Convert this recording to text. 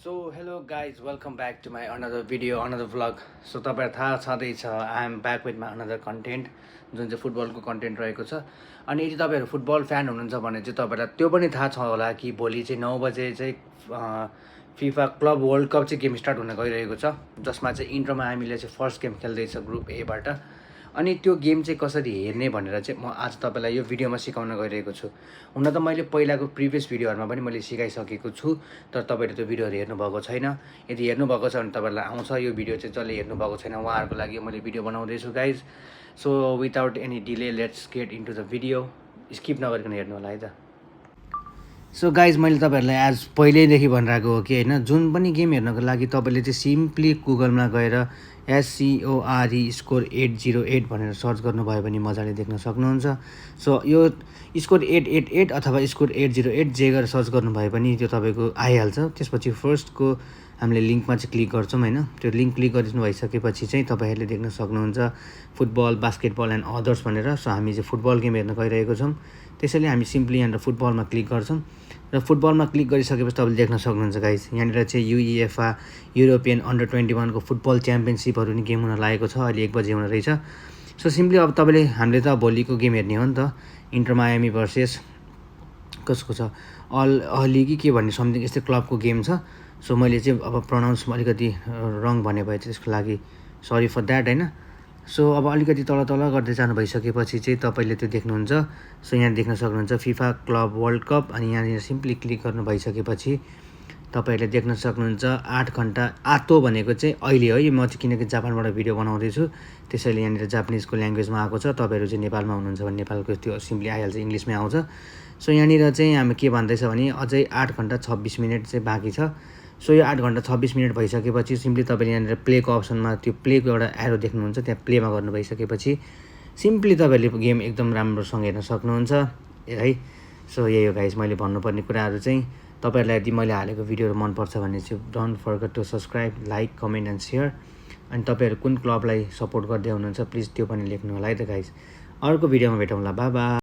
So hello guys welcome back to my another video another vlog so तपाईँलाई थाहा छँदैछ I am back with my another content जुन चाहिँ फुटबलको content रहेको छ। अनि यदि तपाईँहरू फुटबल फ्यान हुनुहुन्छ भने चाहिँ तपाईँलाई त्यो पनि थाहा छ होला कि भोलि चाहिँ 9 बजे चाहिँ फिफा क्लब वर्ल्ड कप चाहिँ गेम स्टार्ट हुन गइरहेको छ, जसमा चाहिँ इन्टरमा हामीले चाहिँ फर्स्ट गेम खेल्दैछ ग्रुप एबाट। अनि त्यो गेम चाहिँ कसरी हेर्ने भनेर चाहिँ म आज तपाईँलाई यो भिडियोमा सिकाउन गइरहेको छु। हुन त मैले पहिलाको प्रिभियस भिडियोहरूमा पनि मैले सिकाइसकेको छु, तर तपाईँले त्यो भिडियोहरू हेर्नुभएको छैन। यदि हेर्नुभएको छ भने तपाईँलाई आउँछ यो भिडियो चाहिँ, जसले हेर्नुभएको छैन उहाँहरूको लागि मैले भिडियो बनाउँदैछु guys. So without any delay let's get into the video. स्किप नगरिकन हेर्नु होला है त। सो गाइज मैले तपाईँहरूलाई आज पहिल्यैदेखि भनिरहेको हो कि होइन, जुन पनि गेम हेर्नको लागि तपाईँले चाहिँ सिम्पली गुगलमा गएर SCORE स्कोर 808 भनेर सर्च गर्नुभयो भने मजाले देख्न सक्नुहुन्छ। सो यो स्कोर 888 अथवा स्कोर 808 जे गरेर सर्च गर्नुभयो भने त्यो तपाईँको आइहाल्छ। त्यसपछि फर्स्टको हामीले लिङ्कमा चाहिँ क्लिक गर्छौँ होइन। त्यो लिङ्क क्लिक गरिदिनु भइसकेपछि चाहिँ तपाईँहरूले देख्न सक्नुहुन्छ फुटबल, बास्केटबल एन्ड अदर्स भनेर। सो हामी चाहिँ फुटबल गेम हेर्न गइरहेको छौँ, त्यसैले हामी सिम्पली यहाँनिर फुटबलमा क्लिक गर्छौँ र फुटबलमा क्लिक गरिसकेपछि तपाईँले देख्न सक्नुहुन्छ गाइज यहाँनिर चाहिँ UEFA युरोपियन अन्डर 21 को फुटबल च्याम्पियनसिपहरू नि गेम हुन लागेको छ। अहिले 1 बजे हुन रहेछ। सो सिम्पली अब तपाईँले हामीले त भोलिको गेम हेर्ने हो नि त, इन्टर मायामी भर्सेस कसको छ अल अहली कि के भन्ने समथिङ यस्तै क्लबको गेम छ। सो मैले चाहिँ अब प्रोनाउन्स अलिकति रङ भने भए चाहिँ त्यसको लागि सरी फर द्याट होइन। सो अब अलिकति तल गर्दै जानु भइसकेपछि चाहिँ तपाईँले त्यो देख्नुहुन्छ। सो यहाँ देख्न सक्नुहुन्छ फिफा क्लब वर्ल्ड कप। अनि यहाँनिर सिम्पली क्लिक गर्नु भइसकेपछि तपाईँहरूले देख्न सक्नुहुन्छ 8 घन्टा आतो भनेको चाहिँ अहिले है। म चाहिँ किनकि जापानबाट भिडियो बनाउँदैछु त्यसैले यहाँनिर जापानिजको ल्याङ्ग्वेजमा आएको छ। तपाईँहरू चाहिँ नेपालमा हुनुहुन्छ भने नेपालको त्यो सिम्पली आइहाल्छ, इङ्ग्लिसमै आउँछ। सो यहाँनिर चाहिँ हामी के भन्दैछ भने अझै 8 घन्टा 26 मिनट चाहिँ बाँकी छ। सो यो 8 घन्टा 26 मिनट भइसकेपछि सिम्पली तपाईँले यहाँनिर प्लेको अप्सनमा त्यो प्लेको एउटा एरो देख्नुहुन्छ, त्यहाँ प्लेमा गर्नु भइसकेपछि सिम्पली तपाईँहरूले गेम एकदम राम्रोसँग हेर्न सक्नुहुन्छ है। सो यही हो गाइस मैले भन्नुपर्ने कुराहरू चाहिँ। तपाईँहरूलाई यदि मैले हालेको भिडियोहरू मनपर्छ भने चाहिँ don't forget to subscribe, like, comment and share. अनि तपाईँहरू कुन क्लबलाई सपोर्ट गर्दै हुनुहुन्छ प्लिज त्यो पनि लेख्नु होला है त गाइस। अर्को भिडियोमा भेटौँला, बाई बाई।